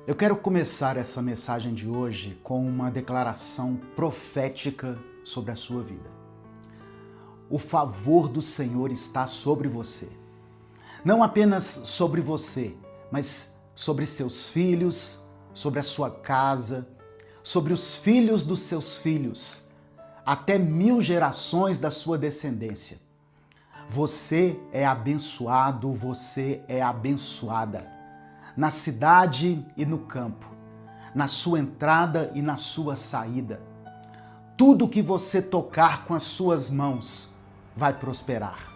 Eu quero começar essa mensagem de hoje com uma declaração profética sobre a sua vida. O favor do Senhor está sobre você. Não apenas sobre você, mas sobre seus filhos, sobre a sua casa, sobre os filhos dos seus filhos, até 1000 gerações da sua descendência. Você é abençoado, você é abençoada. Na cidade e no campo, na sua entrada e na sua saída. Tudo que você tocar com as suas mãos vai prosperar.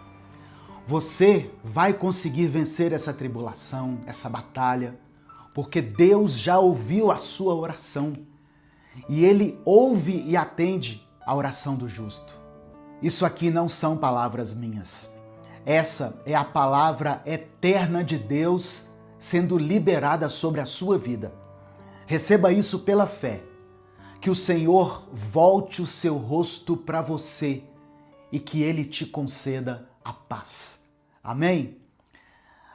Você vai conseguir vencer essa tribulação, essa batalha, porque Deus já ouviu a sua oração e Ele ouve e atende a oração do justo. Isso aqui não são palavras minhas. Essa é a palavra eterna de Deus sendo liberada sobre a sua vida. Receba isso pela fé. Que o Senhor volte o seu rosto para você e que Ele te conceda a paz. Amém?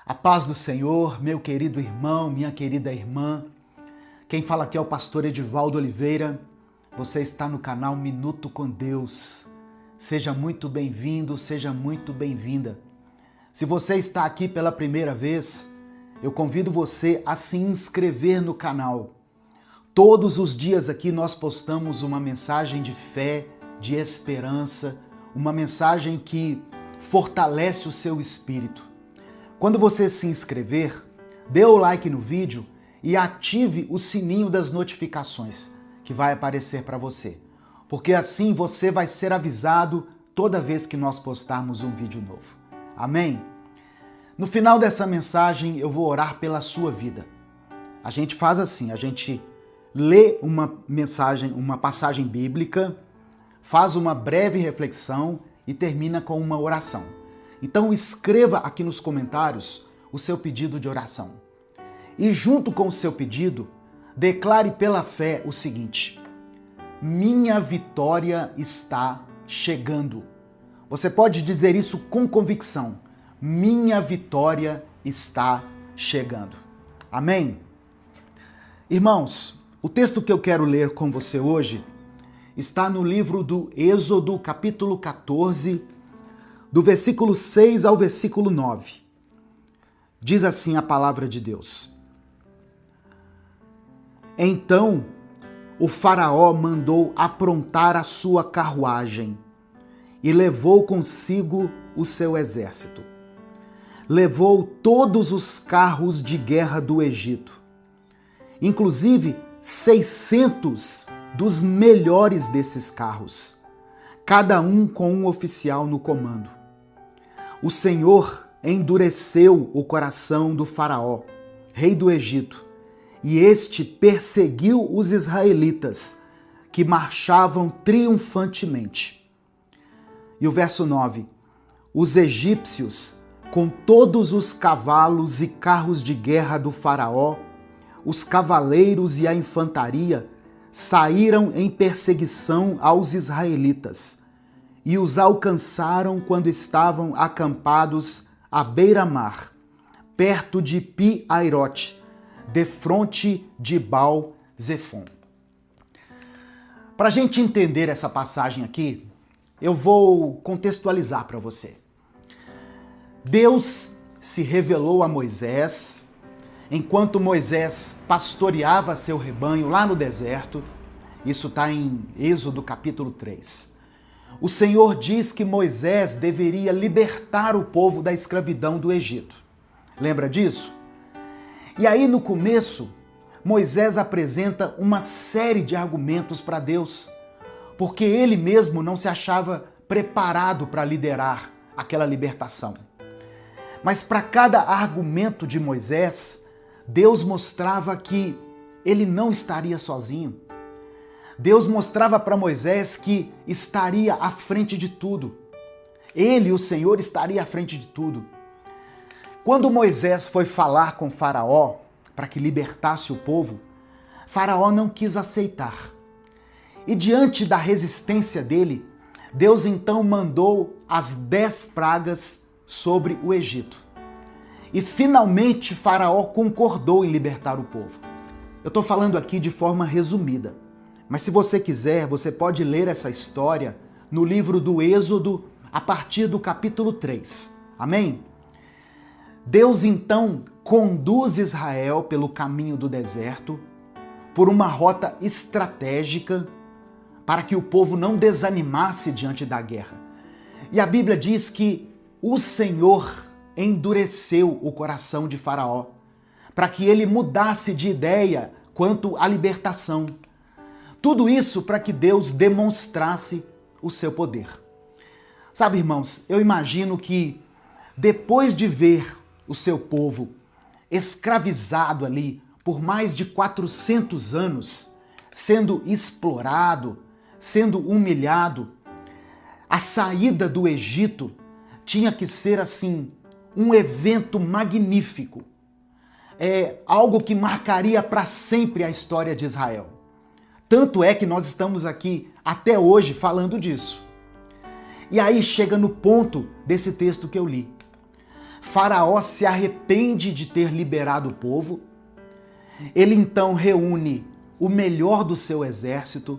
A paz do Senhor, meu querido irmão, minha querida irmã. Quem fala aqui é o pastor Edivaldo Oliveira. Você está no canal Minuto com Deus. Seja muito bem-vindo, seja muito bem-vinda. Se você está aqui pela primeira vez, eu convido você a se inscrever no canal. Todos os dias aqui nós postamos uma mensagem de fé, de esperança, uma mensagem que fortalece o seu espírito. Quando você se inscrever, dê o like no vídeo e ative o sininho das notificações que vai aparecer para você, porque assim você vai ser avisado toda vez que nós postarmos um vídeo novo. Amém? No final dessa mensagem, eu vou orar pela sua vida. A gente faz assim, a gente lê uma mensagem, uma passagem bíblica, faz uma breve reflexão e termina com uma oração. Então escreva aqui nos comentários o seu pedido de oração. E junto com o seu pedido, declare pela fé o seguinte: minha vitória está chegando. Você pode dizer isso com convicção. Minha vitória está chegando. Amém? Irmãos, o texto que eu quero ler com você hoje está no livro do Êxodo, capítulo 14, do versículo 6 ao versículo 9. Diz assim a palavra de Deus. Então, o faraó mandou aprontar a sua carruagem e levou consigo o seu exército. Levou todos os carros de guerra do Egito, inclusive 600 dos melhores desses carros, cada um com um oficial no comando. O Senhor endureceu o coração do faraó, rei do Egito, e este perseguiu os israelitas, que marchavam triunfantemente. E o verso 9, os egípcios, com todos os cavalos e carros de guerra do faraó, os cavaleiros e a infantaria saíram em perseguição aos israelitas e os alcançaram quando estavam acampados à beira-mar, perto de Pi-Airote, defronte de Baal-Zefon. Para a gente entender essa passagem aqui, eu vou contextualizar para você. Deus se revelou a Moisés, enquanto Moisés pastoreava seu rebanho lá no deserto. Isso está em Êxodo capítulo 3. O Senhor diz que Moisés deveria libertar o povo da escravidão do Egito. Lembra disso? E aí no começo, Moisés apresenta uma série de argumentos para Deus, porque ele mesmo não se achava preparado para liderar aquela libertação. Mas para cada argumento de Moisés, Deus mostrava que ele não estaria sozinho. Deus mostrava para Moisés que estaria à frente de tudo. Ele, o Senhor, estaria à frente de tudo. Quando Moisés foi falar com Faraó para que libertasse o povo, Faraó não quis aceitar. E diante da resistência dele, Deus então mandou as 10 pragas sobre o Egito. E finalmente Faraó concordou em libertar o povo. Eu estou falando aqui de forma resumida, mas se você quiser, você pode ler essa história no livro do Êxodo, a partir do capítulo 3. Amém? Deus então conduz Israel pelo caminho do deserto, por uma rota estratégica, para que o povo não desanimasse diante da guerra. E a Bíblia diz que o Senhor endureceu o coração de Faraó, para que ele mudasse de ideia quanto à libertação. Tudo isso para que Deus demonstrasse o seu poder. Sabe, irmãos, eu imagino que depois de ver o seu povo escravizado ali por mais de 400 anos, sendo explorado, sendo humilhado, a saída do Egito tinha que ser assim um evento magnífico. É algo que marcaria para sempre a história de Israel. Tanto é que nós estamos aqui até hoje falando disso. E aí chega no ponto desse texto que eu li. Faraó se arrepende de ter liberado o povo. Ele então reúne o melhor do seu exército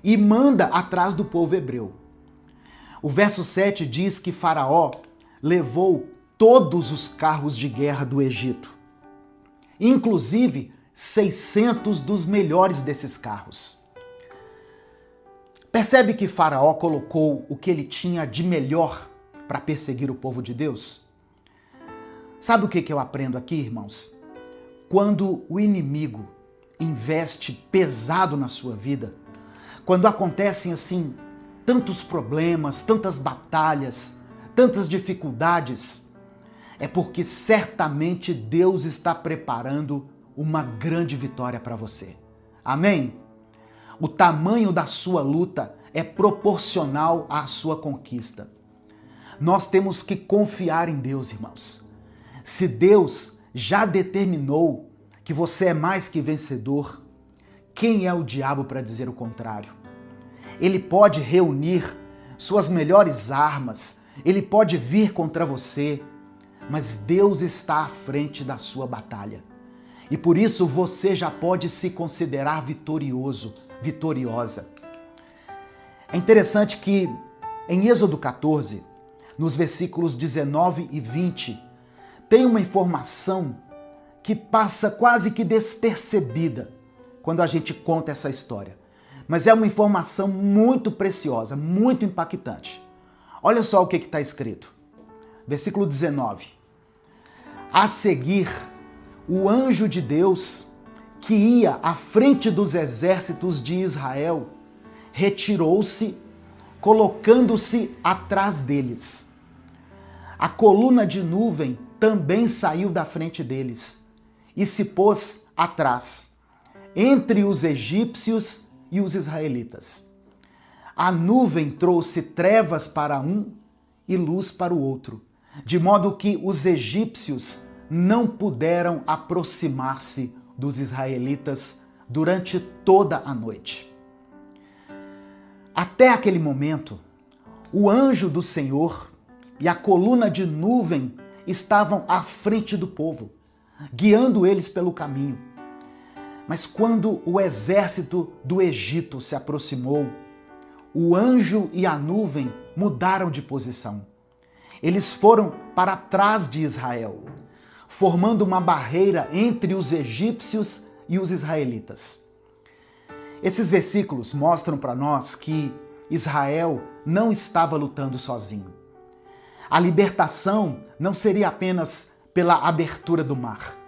e manda atrás do povo hebreu. O verso 7 diz que Faraó levou todos os carros de guerra do Egito, inclusive 600 dos melhores desses carros. Percebe que Faraó colocou o que ele tinha de melhor para perseguir o povo de Deus? Sabe o que eu aprendo aqui, irmãos? Quando o inimigo investe pesado na sua vida, quando acontecem assim tantos problemas, tantas batalhas, tantas dificuldades, é porque certamente Deus está preparando uma grande vitória para você. Amém? O tamanho da sua luta é proporcional à sua conquista. Nós temos que confiar em Deus, irmãos. Se Deus já determinou que você é mais que vencedor, quem é o diabo para dizer o contrário? Ele pode reunir suas melhores armas, ele pode vir contra você, mas Deus está à frente da sua batalha. E por isso você já pode se considerar vitorioso, vitoriosa. É interessante que em Êxodo 14, nos versículos 19 e 20, tem uma informação que passa quase que despercebida quando a gente conta essa história. Mas é uma informação muito preciosa, muito impactante. Olha só o que está escrito. Versículo 19. A seguir, o anjo de Deus, que ia à frente dos exércitos de Israel, retirou-se, colocando-se atrás deles. A coluna de nuvem também saiu da frente deles e se pôs atrás, entre os egípcios e os israelitas. A nuvem trouxe trevas para um e luz para o outro, de modo que os egípcios não puderam aproximar-se dos israelitas durante toda a noite. Até aquele momento, o anjo do Senhor e a coluna de nuvem estavam à frente do povo, guiando eles pelo caminho. Mas quando o exército do Egito se aproximou, o anjo e a nuvem mudaram de posição. Eles foram para trás de Israel, formando uma barreira entre os egípcios e os israelitas. Esses versículos mostram para nós que Israel não estava lutando sozinho. A libertação não seria apenas pela abertura do mar,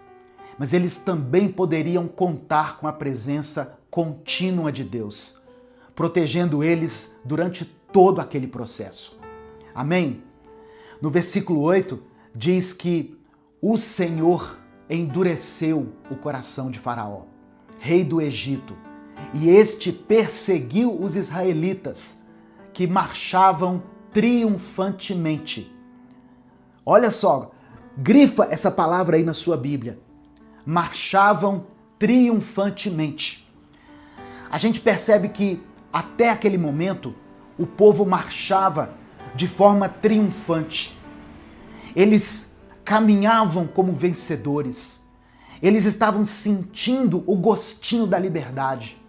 mas eles também poderiam contar com a presença contínua de Deus, protegendo eles durante todo aquele processo. Amém? No versículo 8 diz que o Senhor endureceu o coração de Faraó, rei do Egito, e este perseguiu os israelitas, que marchavam triunfantemente. Olha só, grifa essa palavra aí na sua Bíblia. Marchavam triunfantemente. A gente percebe que até aquele momento o povo marchava de forma triunfante. Eles caminhavam como vencedores. Eles estavam sentindo o gostinho da liberdade.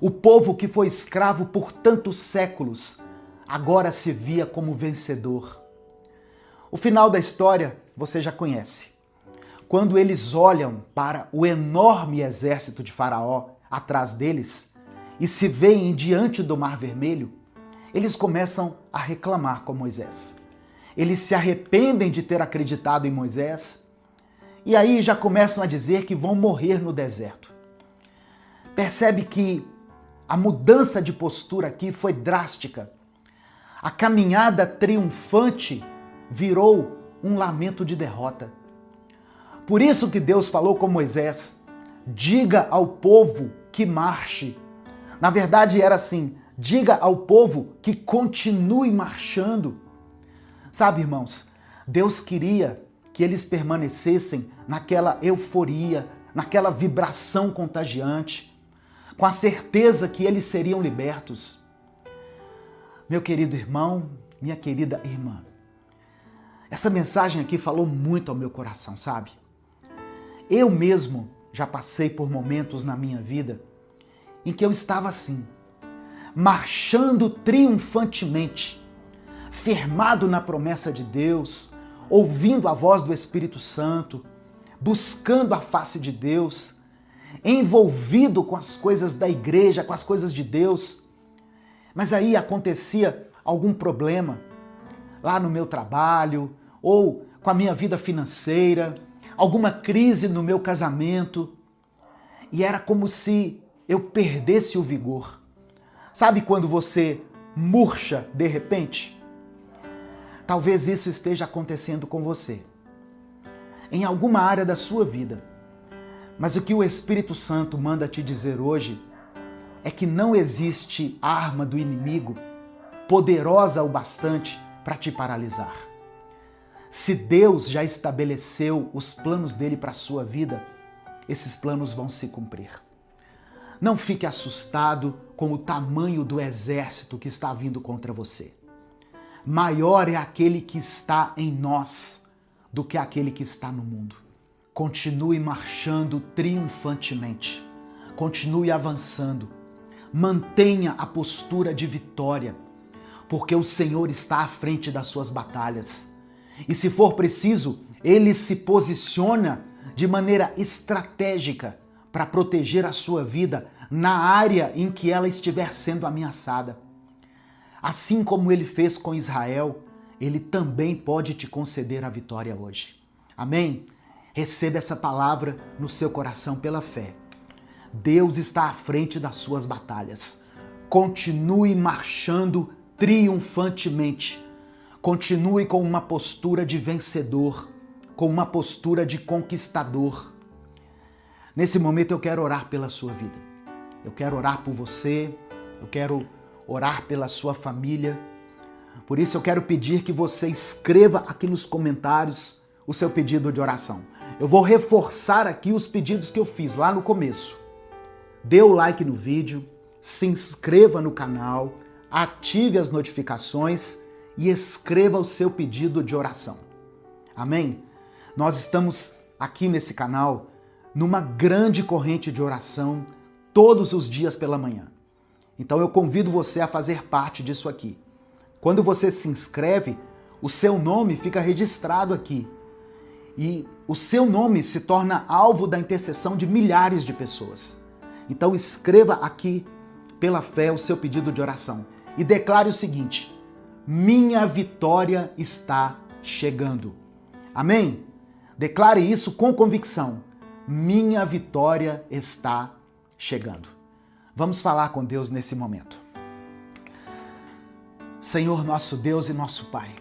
O povo que foi escravo por tantos séculos agora se via como vencedor. O final da história você já conhece. Quando eles olham para o enorme exército de Faraó atrás deles e se veem diante do Mar Vermelho, eles começam a reclamar com Moisés. Eles se arrependem de ter acreditado em Moisés e aí já começam a dizer que vão morrer no deserto. Percebe que a mudança de postura aqui foi drástica. A caminhada triunfante virou um lamento de derrota. Por isso que Deus falou com Moisés: diga ao povo que marche. Na verdade era assim: diga ao povo que continue marchando. Sabe, irmãos, Deus queria que eles permanecessem naquela euforia, naquela vibração contagiante, com a certeza que eles seriam libertos. Meu querido irmão, minha querida irmã, essa mensagem aqui falou muito ao meu coração, sabe? Eu mesmo já passei por momentos na minha vida em que eu estava assim, marchando triunfantemente, firmado na promessa de Deus, ouvindo a voz do Espírito Santo, buscando a face de Deus, envolvido com as coisas da igreja, com as coisas de Deus. Mas aí acontecia algum problema lá no meu trabalho ou com a minha vida financeira, alguma crise no meu casamento, e era como se eu perdesse o vigor. Sabe quando você murcha de repente? Talvez isso esteja acontecendo com você, em alguma área da sua vida. Mas o que o Espírito Santo manda te dizer hoje é que não existe arma do inimigo poderosa o bastante para te paralisar. Se Deus já estabeleceu os planos dele para a sua vida, esses planos vão se cumprir. Não fique assustado com o tamanho do exército que está vindo contra você. Maior é aquele que está em nós do que aquele que está no mundo. Continue marchando triunfantemente. Continue avançando. Mantenha a postura de vitória, porque o Senhor está à frente das suas batalhas. E se for preciso, Ele se posiciona de maneira estratégica para proteger a sua vida na área em que ela estiver sendo ameaçada. Assim como Ele fez com Israel, Ele também pode te conceder a vitória hoje. Amém? Receba essa palavra no seu coração pela fé. Deus está à frente das suas batalhas. Continue marchando triunfantemente. Continue com uma postura de vencedor, com uma postura de conquistador. Nesse momento eu quero orar pela sua vida. Eu quero orar por você, eu quero orar pela sua família. Por isso eu quero pedir que você escreva aqui nos comentários o seu pedido de oração. Eu vou reforçar aqui os pedidos que eu fiz lá no começo. Dê o like no vídeo, se inscreva no canal, ative as notificações e escreva o seu pedido de oração. Amém? Nós estamos aqui nesse canal numa grande corrente de oração todos os dias pela manhã. Então eu convido você a fazer parte disso aqui. Quando você se inscreve, o seu nome fica registrado aqui. E o seu nome se torna alvo da intercessão de milhares de pessoas. Então escreva aqui pela fé o seu pedido de oração e declare o seguinte: minha vitória está chegando. Amém? Declare isso com convicção. Minha vitória está chegando. Vamos falar com Deus nesse momento. Senhor, nosso Deus e nosso Pai,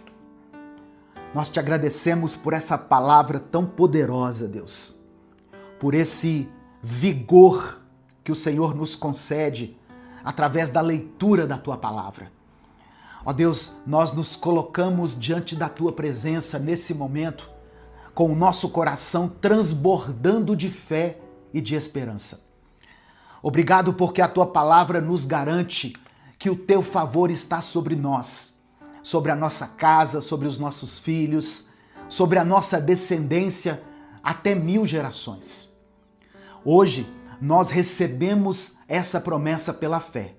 nós te agradecemos por essa palavra tão poderosa, Deus, por esse vigor que o Senhor nos concede através da leitura da Tua palavra. Ó Deus, nós nos colocamos diante da Tua presença nesse momento com o nosso coração transbordando de fé e de esperança. Obrigado porque a Tua palavra nos garante que o Teu favor está sobre nós, sobre a nossa casa, sobre os nossos filhos, sobre a nossa descendência, até 1000 gerações. Hoje, nós recebemos essa promessa pela fé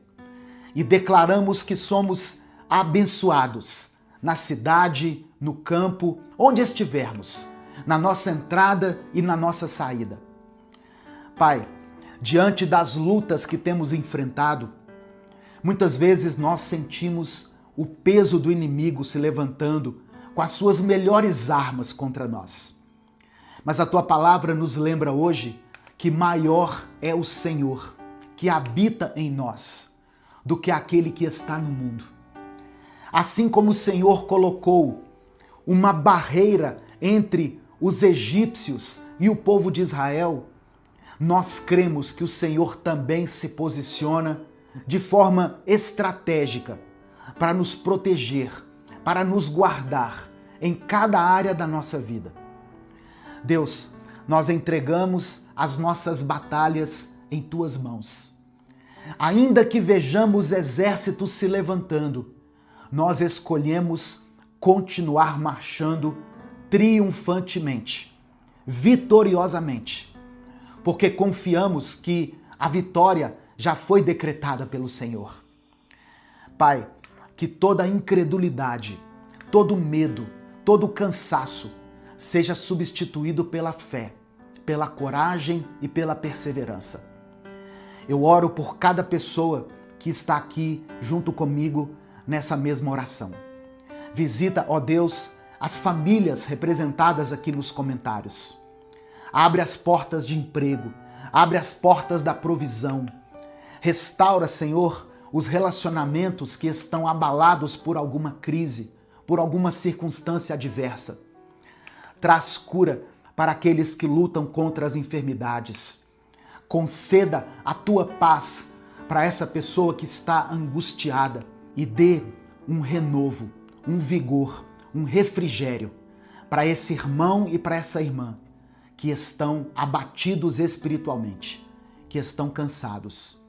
e declaramos que somos abençoados na cidade, no campo, onde estivermos, na nossa entrada e na nossa saída. Pai, diante das lutas que temos enfrentado, muitas vezes nós sentimos o peso do inimigo se levantando com as suas melhores armas contra nós. Mas a tua palavra nos lembra hoje que maior é o Senhor que habita em nós do que aquele que está no mundo. Assim como o Senhor colocou uma barreira entre os egípcios e o povo de Israel, nós cremos que o Senhor também se posiciona de forma estratégica para nos proteger, para nos guardar em cada área da nossa vida. Deus, nós entregamos as nossas batalhas em tuas mãos. Ainda que vejamos exércitos se levantando, nós escolhemos continuar marchando triunfantemente, vitoriosamente, porque confiamos que a vitória já foi decretada pelo Senhor. Pai, que toda incredulidade, todo medo, todo cansaço seja substituído pela fé, pela coragem e pela perseverança. Eu oro por cada pessoa que está aqui junto comigo nessa mesma oração. Visita, ó Deus, as famílias representadas aqui nos comentários. Abre as portas de emprego, abre as portas da provisão. Restaura, Senhor, os relacionamentos que estão abalados por alguma crise, por alguma circunstância adversa. Traz cura para aqueles que lutam contra as enfermidades. Conceda a tua paz para essa pessoa que está angustiada e dê um renovo, um vigor, um refrigério para esse irmão e para essa irmã que estão abatidos espiritualmente, que estão cansados.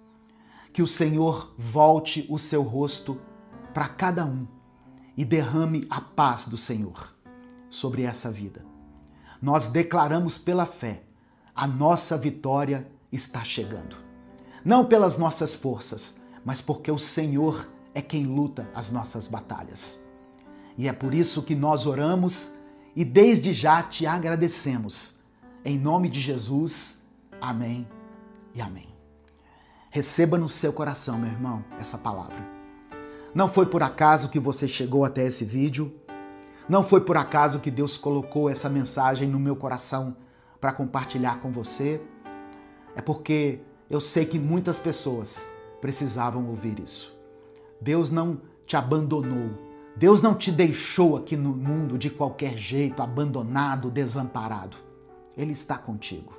Que o Senhor volte o seu rosto para cada um e derrame a paz do Senhor sobre essa vida. Nós declaramos pela fé, a nossa vitória está chegando. Não pelas nossas forças, mas porque o Senhor é quem luta as nossas batalhas. E é por isso que nós oramos e desde já te agradecemos. Em nome de Jesus, amém e amém. Receba no seu coração, meu irmão, essa palavra. Não foi por acaso que você chegou até esse vídeo. Não foi por acaso que Deus colocou essa mensagem no meu coração para compartilhar com você. É porque eu sei que muitas pessoas precisavam ouvir isso. Deus não te abandonou. Deus não te deixou aqui no mundo de qualquer jeito, abandonado, desamparado. Ele está contigo.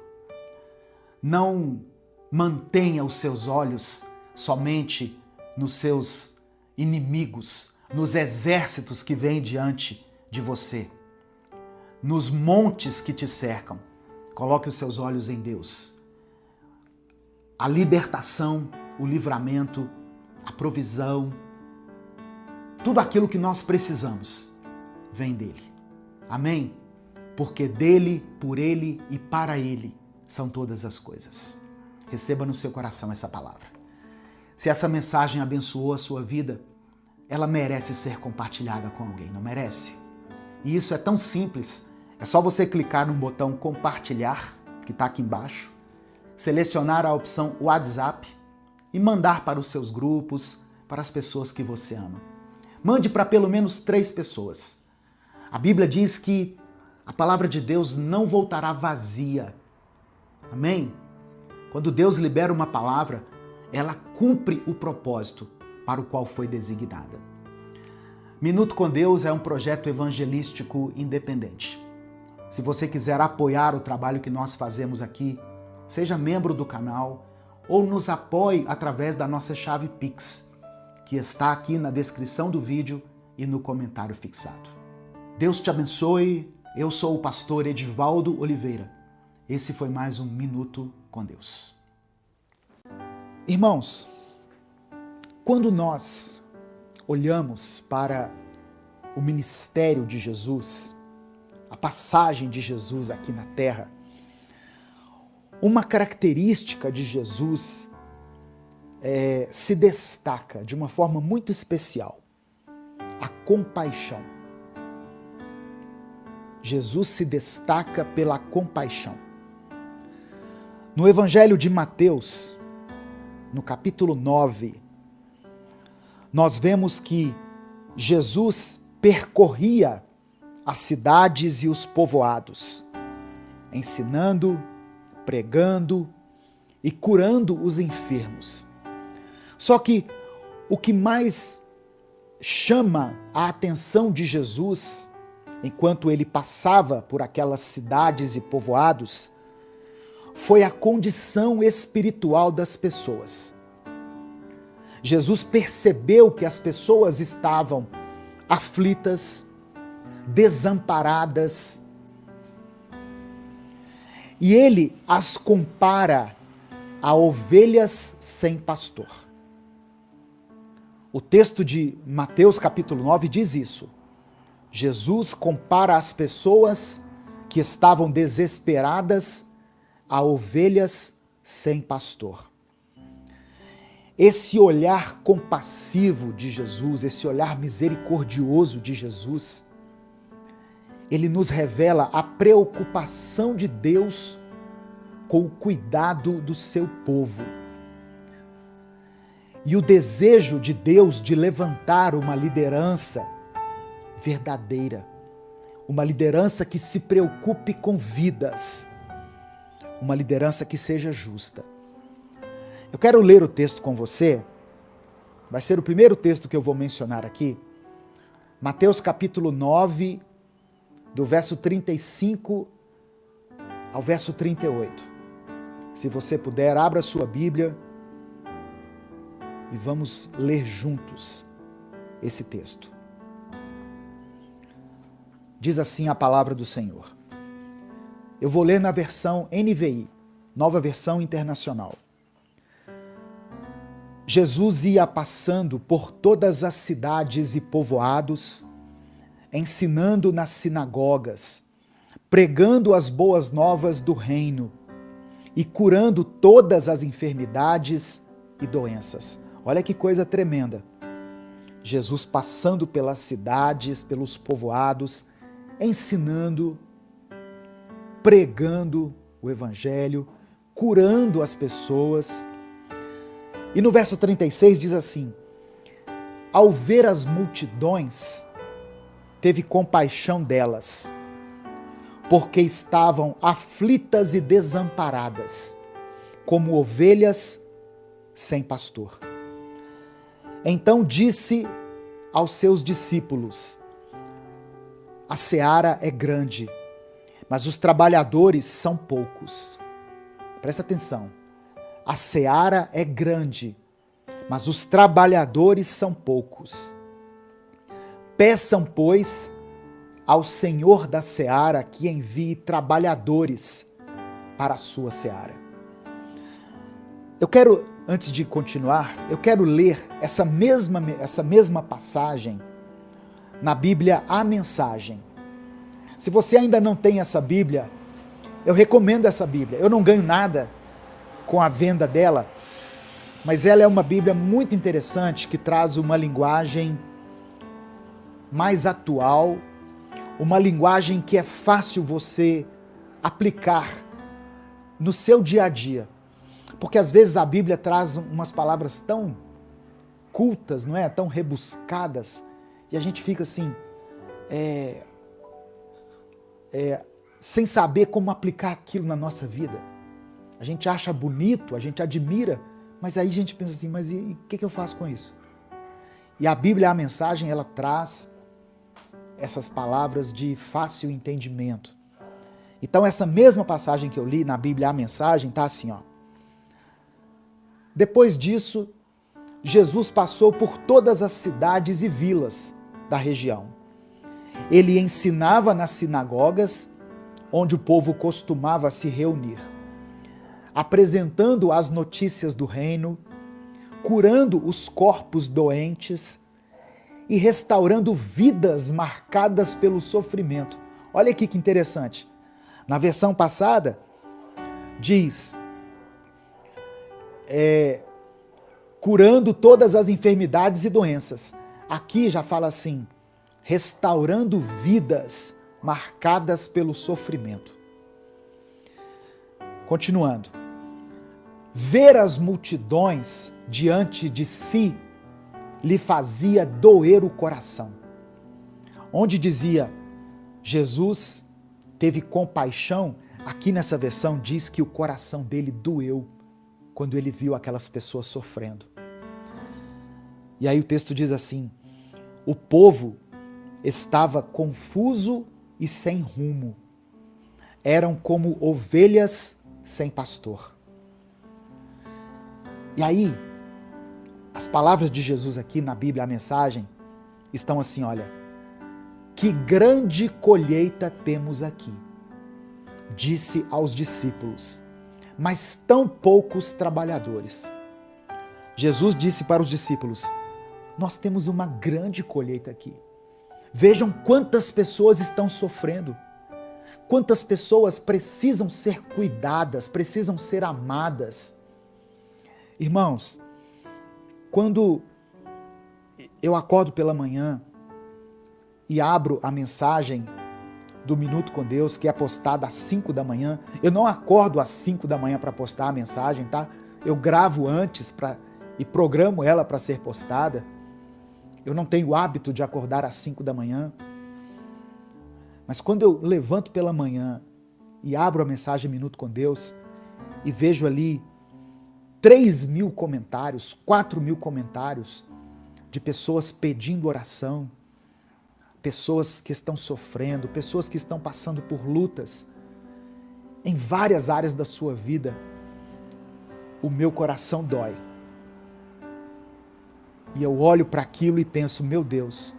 Não mantenha os seus olhos somente nos seus inimigos, nos exércitos que vêm diante de você, nos montes que te cercam. Coloque os seus olhos em Deus. A libertação, o livramento, a provisão, tudo aquilo que nós precisamos vem dele. Amém? Porque dele, por ele e para ele são todas as coisas. Receba no seu coração essa palavra. Se essa mensagem abençoou a sua vida, ela merece ser compartilhada com alguém, não merece? E isso é tão simples, é só você clicar no botão compartilhar, que está aqui embaixo, selecionar a opção WhatsApp e mandar para os seus grupos, para as pessoas que você ama. Mande para pelo menos 3 pessoas. A Bíblia diz que a palavra de Deus não voltará vazia. Amém? Quando Deus libera uma palavra, ela cumpre o propósito para o qual foi designada. Minuto com Deus é um projeto evangelístico independente. Se você quiser apoiar o trabalho que nós fazemos aqui, seja membro do canal ou nos apoie através da nossa chave Pix, que está aqui na descrição do vídeo e no comentário fixado. Deus te abençoe. Eu sou o pastor Edivaldo Oliveira. Esse foi mais um Minuto com Deus. Irmãos, quando nós olhamos para o ministério de Jesus, a passagem de Jesus aqui na terra, uma característica de Jesus se destaca de uma forma muito especial: a compaixão. Jesus se destaca pela compaixão. No Evangelho de Mateus, no capítulo 9, nós vemos que Jesus percorria as cidades e os povoados, ensinando, pregando e curando os enfermos. Só que o que mais chama a atenção de Jesus, enquanto ele passava por aquelas cidades e povoados, foi a condição espiritual das pessoas. Jesus percebeu que as pessoas estavam aflitas, desamparadas, e ele as compara a ovelhas sem pastor. O texto de Mateus capítulo 9 diz isso. Jesus compara as pessoas que estavam desesperadas a ovelhas sem pastor. Esse olhar compassivo de Jesus, esse olhar misericordioso de Jesus, ele nos revela a preocupação de Deus com o cuidado do seu povo. E o desejo de Deus de levantar uma liderança verdadeira, uma liderança que se preocupe com vidas, uma liderança que seja justa. Eu quero ler o texto com você, vai ser o primeiro texto que eu vou mencionar aqui, Mateus capítulo 9, do verso 35 ao verso 38. Se você puder, abra sua Bíblia e vamos ler juntos esse texto. Diz assim a palavra do Senhor. Eu vou ler na versão NVI, Nova Versão Internacional. Jesus ia passando por todas as cidades e povoados, ensinando nas sinagogas, pregando as boas novas do reino e curando todas as enfermidades e doenças. Olha que coisa tremenda. Jesus passando pelas cidades, pelos povoados, ensinando, pregando o evangelho, curando as pessoas. E no verso 36 diz assim: ao ver as multidões, teve compaixão delas, porque estavam aflitas e desamparadas, como ovelhas sem pastor. Então disse aos seus discípulos: a seara é grande, mas os trabalhadores são poucos. Presta atenção. A seara é grande, mas os trabalhadores são poucos. Peçam, pois, ao Senhor da seara que envie trabalhadores para a sua seara. Eu quero, antes de continuar, eu quero ler essa mesma passagem na Bíblia, a Mensagem. Se você ainda não tem essa Bíblia, eu recomendo essa Bíblia. Eu não ganho nada com a venda dela, mas ela é uma Bíblia muito interessante que traz uma linguagem mais atual, uma linguagem que é fácil você aplicar no seu dia a dia. Porque às vezes a Bíblia traz umas palavras tão cultas, não é? Tão rebuscadas, e a gente fica assim, sem saber como aplicar aquilo na nossa vida. A gente acha bonito, a gente admira, mas aí a gente pensa assim, mas e o que eu faço com isso? E a Bíblia, a Mensagem, ela traz essas palavras de fácil entendimento. Então essa mesma passagem que eu li na Bíblia, a Mensagem, está assim, ó. Depois disso, Jesus passou por todas as cidades e vilas da região. Ele ensinava nas sinagogas, onde o povo costumava se reunir, apresentando as notícias do reino, curando os corpos doentes e restaurando vidas marcadas pelo sofrimento. Olha aqui que interessante. Na versão passada, diz, curando todas as enfermidades e doenças. Aqui já fala assim, restaurando vidas marcadas pelo sofrimento. Continuando. Ver as multidões diante de si lhe fazia doer o coração. Onde dizia, Jesus teve compaixão, aqui nessa versão diz que o coração dele doeu quando ele viu aquelas pessoas sofrendo. E aí o texto diz assim, o povo estava confuso e sem rumo. Eram como ovelhas sem pastor. E aí, as palavras de Jesus aqui na Bíblia, a mensagem, estão assim, olha, que grande colheita temos aqui, disse aos discípulos, mas tão poucos trabalhadores. Jesus disse para os discípulos, nós temos uma grande colheita aqui. Vejam quantas pessoas estão sofrendo, quantas pessoas precisam ser cuidadas, precisam ser amadas. Irmãos, quando eu acordo pela manhã e abro a mensagem do Minuto com Deus, que é postada às 5 da manhã, eu não acordo às 5 da manhã para postar a mensagem, tá? Eu gravo antes e programo ela para ser postada. Eu não tenho o hábito de acordar às 5 da manhã. Mas quando eu levanto pela manhã e abro a mensagem Minuto com Deus e vejo ali 3.000 comentários, 4.000 comentários de pessoas pedindo oração, pessoas que estão sofrendo, pessoas que estão passando por lutas em várias áreas da sua vida, o meu coração dói. E eu olho para aquilo e penso, meu Deus,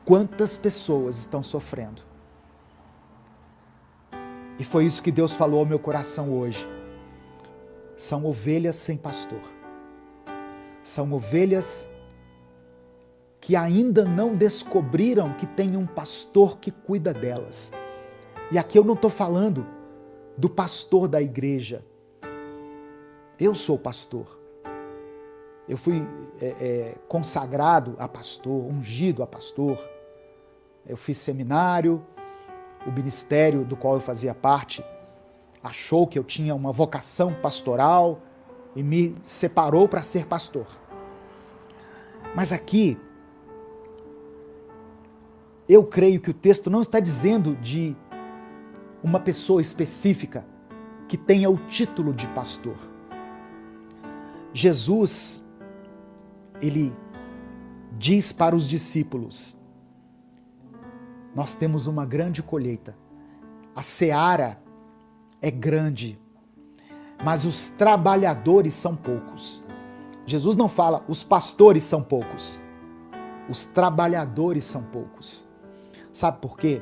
quantas pessoas estão sofrendo. E foi isso que Deus falou ao meu coração hoje. São ovelhas sem pastor. São ovelhas que ainda não descobriram que tem um pastor que cuida delas. E aqui eu não estou falando do pastor da igreja. Eu sou pastor. Eu fui consagrado a pastor, ungido a pastor. Eu fiz seminário, o ministério do qual eu fazia parte achou que eu tinha uma vocação pastoral e me separou para ser pastor. Mas aqui, eu creio que o texto não está dizendo de uma pessoa específica que tenha o título de pastor. Jesus, ele diz para os discípulos, nós temos uma grande colheita, a seara é grande, mas os trabalhadores são poucos. Jesus não fala, os pastores são poucos, os trabalhadores são poucos. Sabe por quê?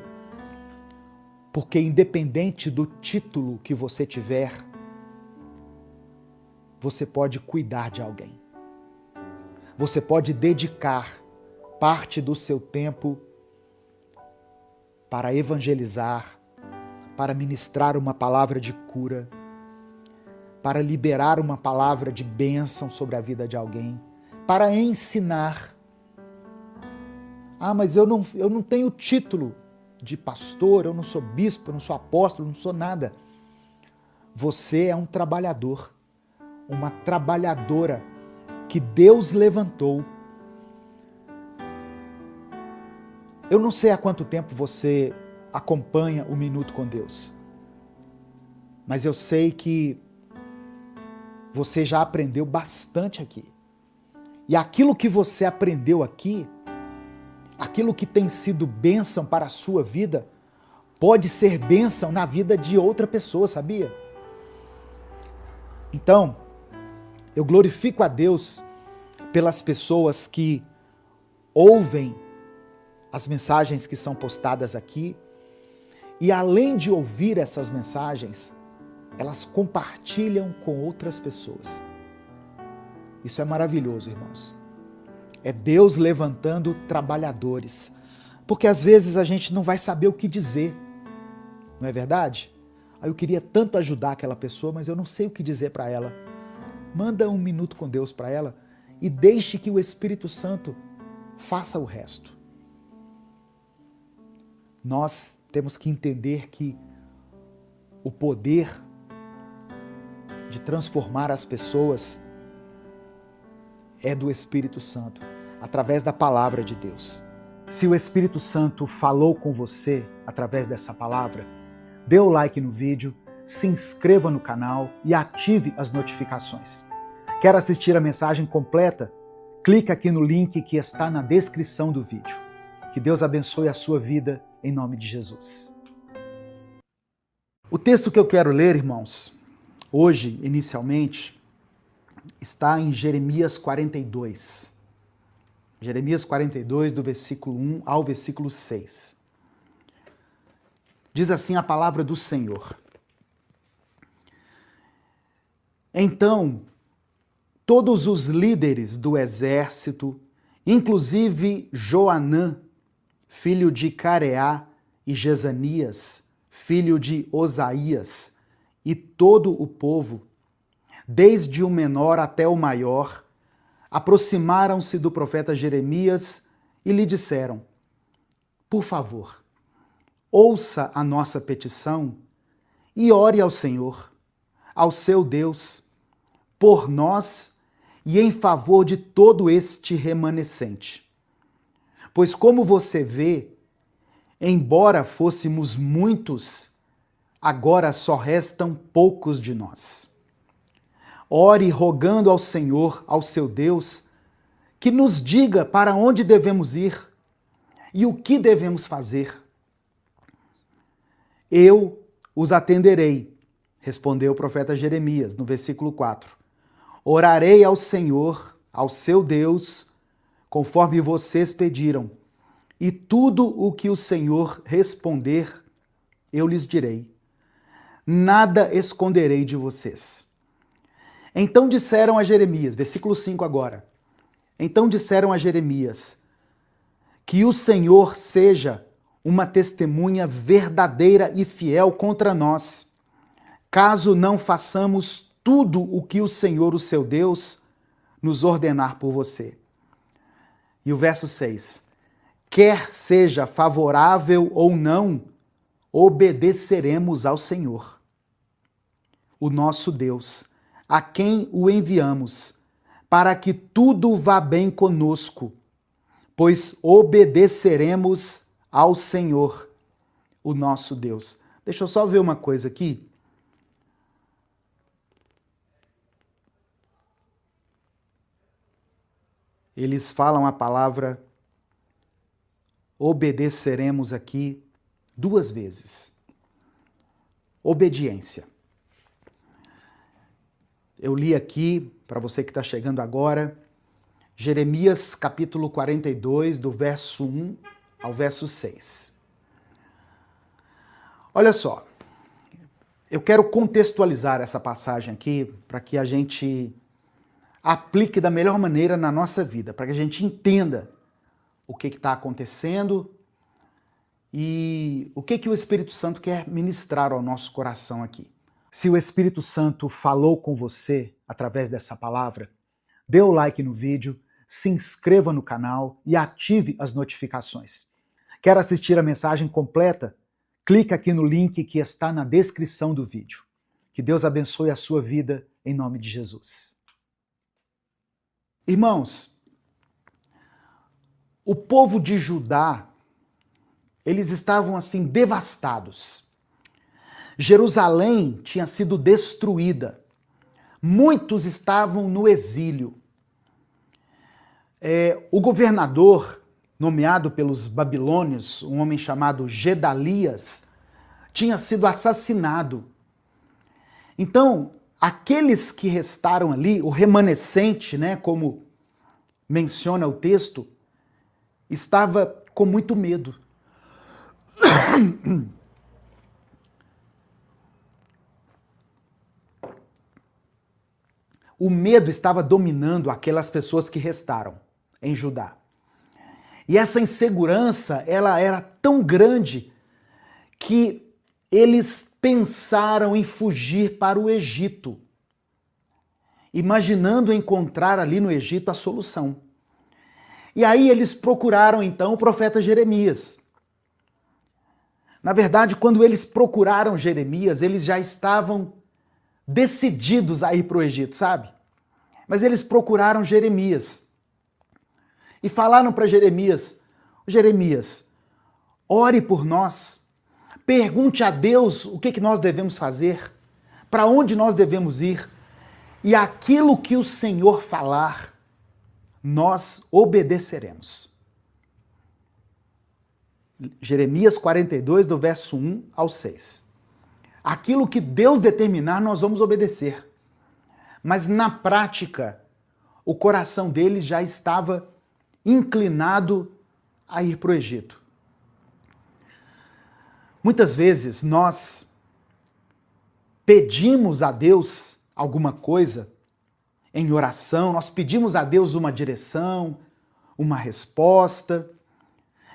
Porque independente do título que você tiver, você pode cuidar de alguém. Você pode dedicar parte do seu tempo para evangelizar, para ministrar uma palavra de cura, para liberar uma palavra de bênção sobre a vida de alguém, para ensinar. Ah, mas eu não tenho título de pastor, eu não sou bispo, eu não sou apóstolo, eu não sou nada. Você é um trabalhador, uma trabalhadora que Deus levantou. Eu não sei há quanto tempo você acompanha o Minuto com Deus, mas eu sei que você já aprendeu bastante aqui. E aquilo que você aprendeu aqui, aquilo que tem sido bênção para a sua vida, pode ser bênção na vida de outra pessoa, sabia? Então, eu glorifico a Deus pelas pessoas que ouvem as mensagens que são postadas aqui e, além de ouvir essas mensagens, elas compartilham com outras pessoas. Isso é maravilhoso, irmãos. É Deus levantando trabalhadores. Porque às vezes a gente não vai saber o que dizer, não é verdade? Aí eu queria tanto ajudar aquela pessoa, mas eu não sei o que dizer para ela. Manda um minuto com Deus para ela e deixe que o Espírito Santo faça o resto. Nós temos que entender que o poder de transformar as pessoas é do Espírito Santo, através da palavra de Deus. Se o Espírito Santo falou com você através dessa palavra, dê o like no vídeo, se inscreva no canal e ative as notificações. Quer assistir a mensagem completa? Clique aqui no link que está na descrição do vídeo. Que Deus abençoe a sua vida em nome de Jesus. O texto que eu quero ler, irmãos, hoje, inicialmente, está em Jeremias 42. Jeremias 42, do versículo 1 ao versículo 6. Diz assim a palavra do Senhor. Então, todos os líderes do exército, inclusive Joanã, filho de Careá, e Jezanias, filho de Osaías, e todo o povo, desde o menor até o maior, aproximaram-se do profeta Jeremias e lhe disseram: por favor, ouça a nossa petição e ore ao Senhor, ao seu Deus, por nós e em favor de todo este remanescente. Pois como você vê, embora fôssemos muitos, agora só restam poucos de nós. Ore rogando ao Senhor, ao seu Deus, que nos diga para onde devemos ir e o que devemos fazer. Eu os atenderei, respondeu o profeta Jeremias, no versículo 4. Orarei ao Senhor, ao seu Deus, conforme vocês pediram, e tudo o que o Senhor responder, eu lhes direi. Nada esconderei de vocês. Então disseram a Jeremias, versículo 5 agora. Então disseram a Jeremias, que o Senhor seja uma testemunha verdadeira e fiel contra nós, caso não façamos tudo o que o Senhor, o seu Deus, nos ordenar por você. E o verso 6. Quer seja favorável ou não, obedeceremos ao Senhor, o nosso Deus, a quem o enviamos, para que tudo vá bem conosco, pois obedeceremos ao Senhor, o nosso Deus. Deixa eu só ver uma coisa aqui. Eles falam a palavra obedeceremos aqui 2 vezes. Obediência. Eu li aqui, para você que está chegando agora, Jeremias capítulo 42, do verso 1 ao verso 6. Olha só, eu quero contextualizar essa passagem aqui para que a gente aplique da melhor maneira na nossa vida, para que a gente entenda o que está acontecendo e o que o Espírito Santo quer ministrar ao nosso coração aqui. Se o Espírito Santo falou com você através dessa palavra, dê o like no vídeo, se inscreva no canal e ative as notificações. Quer assistir a mensagem completa? Clique aqui no link que está na descrição do vídeo. Que Deus abençoe a sua vida em nome de Jesus. Irmãos, o povo de Judá, eles estavam assim devastados. Jerusalém tinha sido destruída. Muitos estavam no exílio. O governador, nomeado pelos babilônios, um homem chamado Gedalias, tinha sido assassinado. Então, aqueles que restaram ali, o remanescente, né, como menciona o texto, estava com muito medo. O medo estava dominando aquelas pessoas que restaram em Judá. E essa insegurança, ela era tão grande que eles pensaram em fugir para o Egito, imaginando encontrar ali no Egito a solução. E aí eles procuraram então o profeta Jeremias. Na verdade, quando eles procuraram Jeremias, eles já estavam decididos a ir para o Egito, sabe? Mas eles procuraram Jeremias e falaram para Jeremias: Jeremias, ore por nós, pergunte a Deus o que nós devemos fazer, para onde nós devemos ir, e aquilo que o Senhor falar, nós obedeceremos. Jeremias 42, do verso 1 ao 6. Aquilo que Deus determinar, nós vamos obedecer. Mas na prática, o coração deles já estava inclinado a ir para o Egito. Muitas vezes nós pedimos a Deus alguma coisa em oração, nós pedimos a Deus uma direção, uma resposta,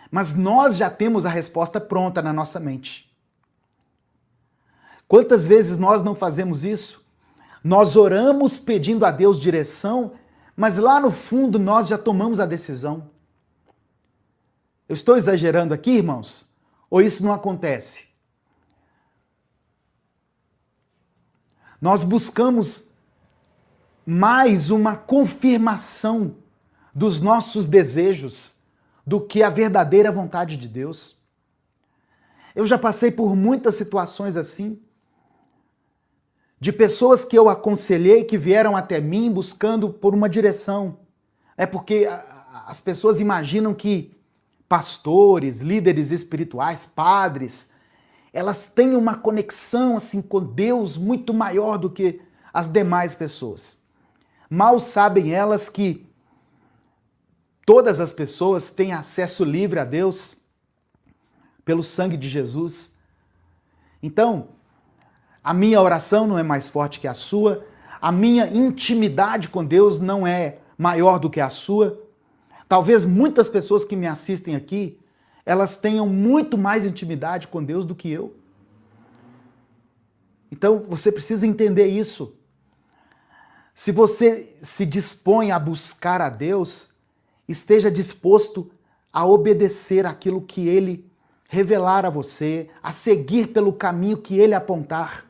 mas nós já temos a resposta pronta na nossa mente. Quantas vezes nós não fazemos isso? Nós oramos pedindo a Deus direção, mas lá no fundo nós já tomamos a decisão. Eu estou exagerando aqui, irmãos? Ou isso não acontece? Nós buscamos mais uma confirmação dos nossos desejos do que a verdadeira vontade de Deus. Eu já passei por muitas situações assim, de pessoas que eu aconselhei, que vieram até mim buscando por uma direção. É porque as pessoas imaginam que pastores, líderes espirituais, padres, elas têm uma conexão assim com Deus muito maior do que as demais pessoas. Mal sabem elas que todas as pessoas têm acesso livre a Deus pelo sangue de Jesus. Então, a minha oração não é mais forte que a sua, a minha intimidade com Deus não é maior do que a sua. Talvez muitas pessoas que me assistem aqui, elas tenham muito mais intimidade com Deus do que eu. Então, você precisa entender isso. Se você se dispõe a buscar a Deus, esteja disposto a obedecer aquilo que Ele revelar a você, a seguir pelo caminho que Ele apontar.